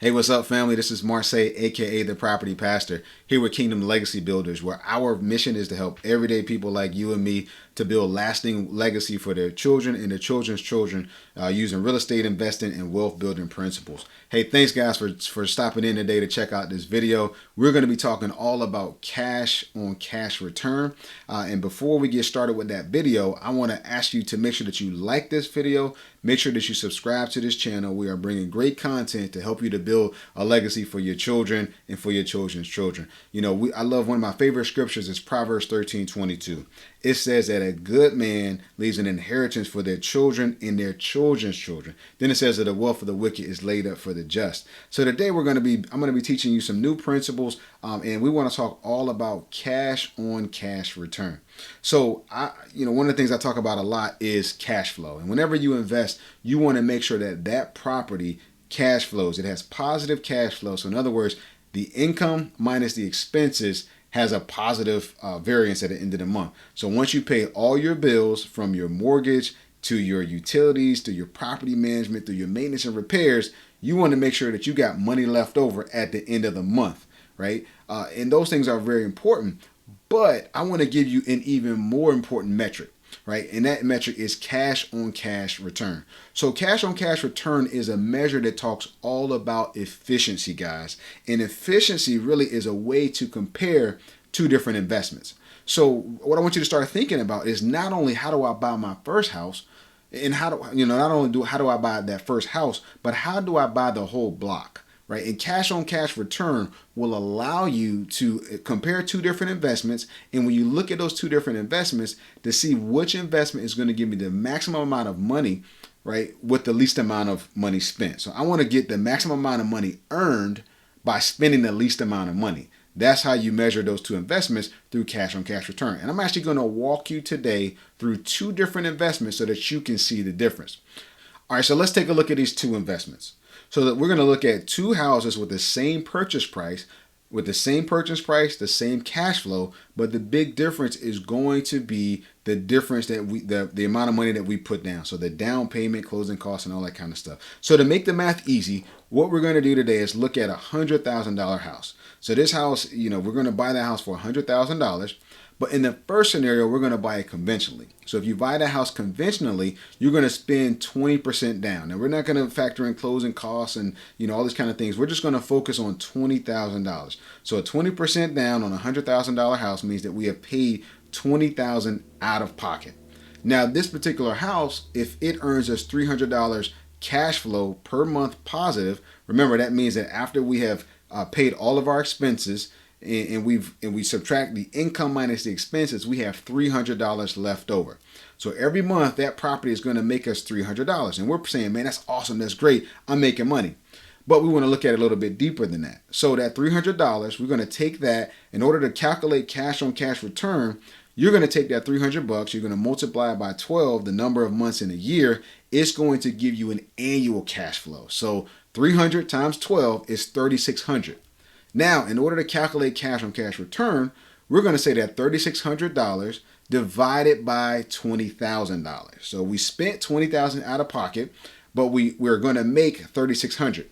Hey, what's up, family? This is Marseille, aka the Property Pastor, here with Kingdom Legacy Builders, where our mission is to help everyday people like you and me to build lasting legacy for their children and their children's children using real estate investing and wealth building principles. Hey, thanks guys for stopping in today to check out this video. We're going to be talking all about cash on cash return. And before we get started with that video, I want to ask you to make sure that you like this video. Make sure that you subscribe to this channel. We are bringing great content to help you to build a legacy for your children and for your children's children. You know, I love one of my favorite scriptures is Proverbs 13:22. It says that a good man leaves an inheritance for their children and their children's children. Then it says that the wealth of the wicked is laid up for the just. So today I'm going to be teaching you some new principles, and we want to talk all about cash on cash return. So one of the things I talk about a lot is cash flow. And whenever you invest, you want to make sure that that property cash flows. It has positive cash flow. So in other words, the income minus the expenses has a positive variance at the end of the month. So once you pay all your bills, from your mortgage to your utilities to your property management to your maintenance and repairs, you want to make sure that you got money left over at the end of the month, right? And those things are very important. But I want to give you an even more important metric, right? And that metric is cash on cash return. So cash on cash return is a measure that talks all about efficiency, guys. And efficiency really is a way to compare two different investments. So what I want you to start thinking about is not only how do I buy my first house, and how do I buy that first house, but how do I buy the whole block? Right? And cash on cash return will allow you to compare two different investments. And when you look at those two different investments to see which investment is going to give me the maximum amount of money, right, with the least amount of money spent. So I want to get the maximum amount of money earned by spending the least amount of money. That's how you measure those two investments, through cash on cash return. And I'm actually going to walk you today through two different investments so that you can see the difference. All right, so let's take a look at these two investments. So that we're going to look at two houses with the same purchase price, the same cash flow, but the big difference is going to be the difference that the amount of money that we put down. So the down payment, closing costs, and all that kind of stuff. So to make the math easy, what we're going to do today is look at a $100,000 house. So this house, we're going to buy that house for $100,000. But in the first scenario, we're going to buy it conventionally. So if you buy the house conventionally, you're going to spend 20% down. Now, we're not going to factor in closing costs and all these kind of things. We're just going to focus on $20,000. So a 20% down on a $100,000 house means that we have paid $20,000 out of pocket. Now, this particular house, if it earns us $300 cash flow per month positive, remember that means that after we have paid all of our expenses, and we subtract the income minus the expenses, we have $300 left over. So every month that property is going to make us $300, and we're saying, man, that's awesome, that's great, I'm making money. But we want to look at it a little bit deeper than that. So that $300, we're going to take that. In order to calculate cash on cash return, you're going to take that $300, you're going to multiply it by 12, the number of months in a year. It's going to give you an annual cash flow. So 300 times 12 is 3,600. Now, in order to calculate cash on cash return, we're going to say that $3,600 divided by $20,000. So we spent $20,000 out of pocket, but we're going to make $3,600.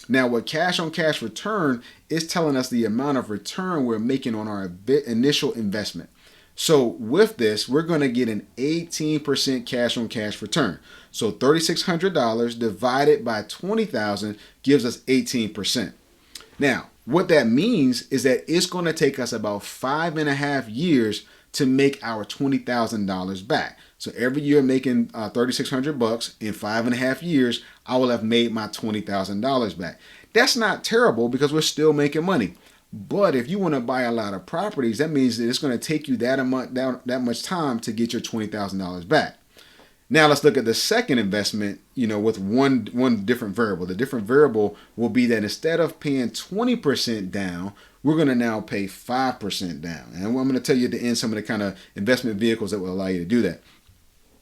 Now, what cash on cash return is telling us the amount of return we're making on our initial investment. So with this, we're going to get an 18% cash on cash return. So $3,600 divided by $20,000 gives us 18%. Now, what that means is that it's going to take us about 5.5 years to make our $20,000 back. So every year making $3,600, in 5.5 years, I will have made my $20,000 back. That's not terrible because we're still making money. But if you want to buy a lot of properties, that means that it's going to take you that much time to get your $20,000 back. Now let's look at the second investment, with one different variable. The different variable will be that instead of paying 20% down, we're going to now pay 5% down. And I'm going to tell you at the end some of the kind of investment vehicles that will allow you to do that.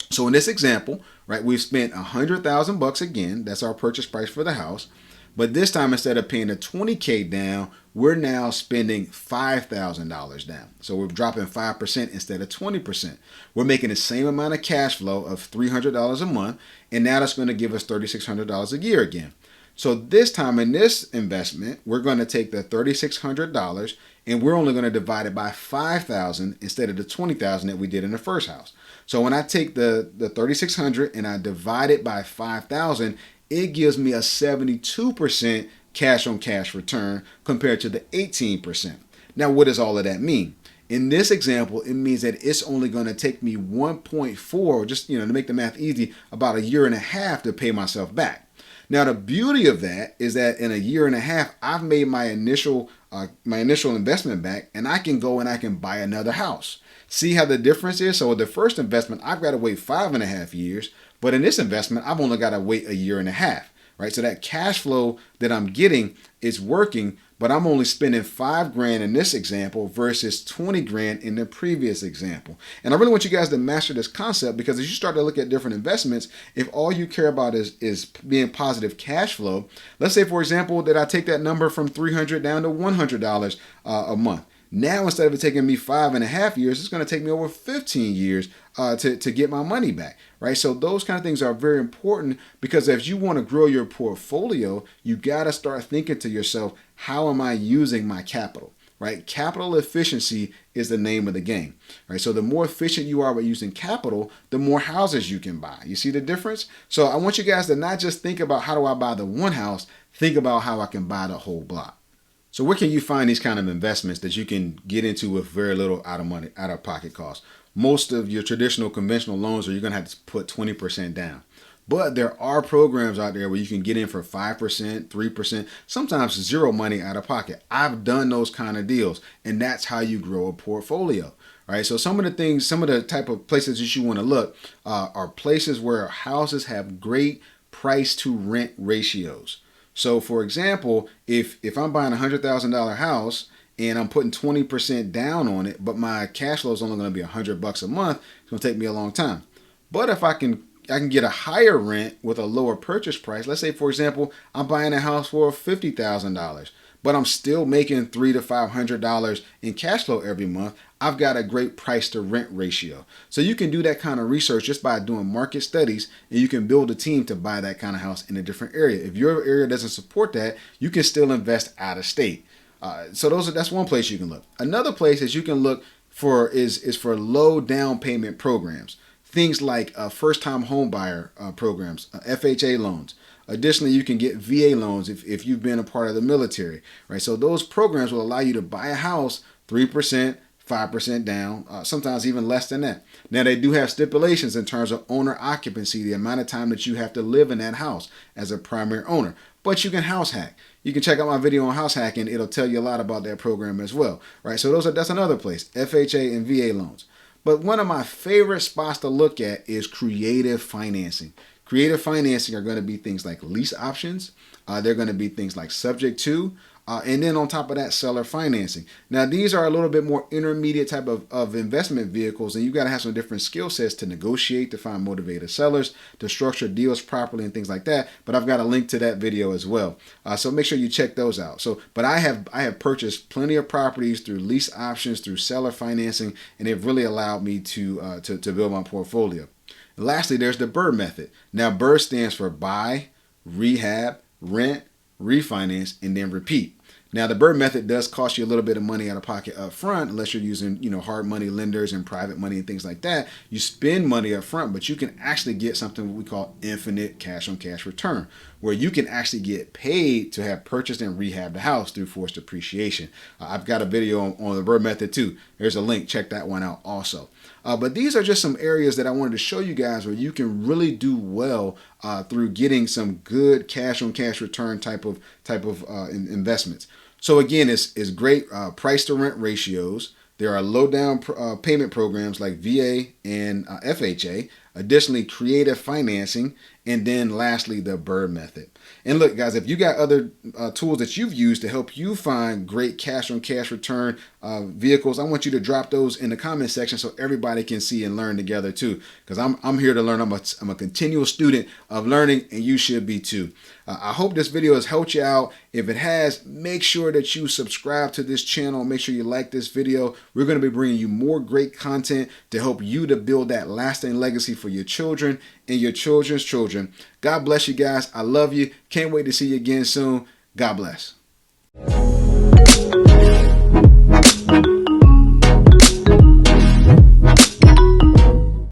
So in this example, right, we've spent $100,000 again. That's our purchase price for the house. But this time, instead of paying a $20K down, we're now spending $5,000 down. So we're dropping 5% instead of 20%. We're making the same amount of cash flow of $300 a month, and now that's going to give us $3,600 a year again. So this time in this investment, we're going to take the $3,600 and we're only going to divide it by 5,000 instead of the 20,000 that we did in the first house. So when I take the 3,600 and I divide it by 5,000, it gives me a 72% cash on cash return compared to the 18%. Now, what does all of that mean? In this example, it means that it's only going to take me 1.4, just to make the math easy, about a year and a half to pay myself back. Now, the beauty of that is that in a year and a half, I've made my initial investment back, and I can go and I can buy another house. See how the difference is? So with the first investment, I've got to wait 5.5 years, but in this investment, I've only got to wait a year and a half. Right? So that cash flow that I'm getting is working, but I'm only spending $5,000 in this example versus $20,000 in the previous example. And I really want you guys to master this concept, because as you start to look at different investments, if all you care about is being positive cash flow, let's say, for example, that I take that number from $300 down to $100 a month. Now, instead of it taking me 5.5 years, it's going to take me over 15 years to get my money back, right? So those kind of things are very important, because if you want to grow your portfolio, you got to start thinking to yourself, how am I using my capital, right? Capital efficiency is the name of the game, right? So the more efficient you are with using capital, the more houses you can buy. You see the difference? So I want you guys to not just think about how do I buy the one house, think about how I can buy the whole block. So where can you find these kind of investments that you can get into with very little out of pocket costs? Most of your traditional conventional loans you're going to have to put 20% down. But there are programs out there where you can get in for 5%, 3%, sometimes zero money out of pocket. I've done those kind of deals, and that's how you grow a portfolio. Right? So some of the type of places that you want to look are places where houses have great price to rent ratios. So for example, if I'm buying a $100,000 house and I'm putting 20% down on it, but my cash flow is only going to be $100 a month, it's going to take me a long time. But if I can get a higher rent with a lower purchase price. Let's say, for example, I'm buying a house for $50,000, but I'm still making $300 to $500 in cash flow every month. I've got a great price to rent ratio. So you can do that kind of research just by doing market studies, and you can build a team to buy that kind of house in a different area. If your area doesn't support that, you can still invest out of state. So that's one place you can look. Another place is you can look for is for low down payment programs. Things like first-time home buyer programs, FHA loans. Additionally, you can get VA loans if you've been a part of the military, right? So those programs will allow you to buy a house 3%, 5% down, sometimes even less than that. Now, they do have stipulations in terms of owner occupancy, the amount of time that you have to live in that house as a primary owner. But you can house hack. You can check out my video on house hacking. It'll tell you a lot about that program as well, right? So that's another place, FHA and VA loans. But one of my favorite spots to look at is creative financing. Creative financing are going to be things like lease options. They're going to be things like subject to. And then on top of that, seller financing. Now, these are a little bit more intermediate type of investment vehicles, and you've got to have some different skill sets to negotiate, to find motivated sellers, to structure deals properly and things like that. But I've got a link to that video as well. So make sure you check those out. But I have purchased plenty of properties through lease options, through seller financing, and they've really allowed me to build my portfolio. And lastly, there's the BRRRR method. Now, BRRRR stands for buy, rehab, rent, refinance, and then repeat. Now, the BRRRR method does cost you a little bit of money out of pocket up front, unless you're using, hard money lenders and private money and things like that. You spend money up front, but you can actually get something we call infinite cash on cash return, where you can actually get paid to have purchased and rehabbed the house through forced depreciation. I've got a video on the BRRRR method too. There's a link. Check that one out also. But these are just some areas that I wanted to show you guys where you can really do well through getting some good cash on cash return type of investments. So again, it's great price to rent ratios. There are low down payment programs like VA and FHA. Additionally, creative financing, and then lastly, the BRRRR method. And look, guys, if you got other tools that you've used to help you find great cash on cash return vehicles, I want you to drop those in the comment section so everybody can see and learn together too. Because I'm here to learn. I'm a continual student of learning, and you should be too. I hope this video has helped you out. If it has, make sure that you subscribe to this channel. Make sure you like this video. We're going to be bringing you more great content to help you to build that lasting legacy for your children and your children's children. children. God bless you guys. I love you. Can't wait to see you again soon. God bless.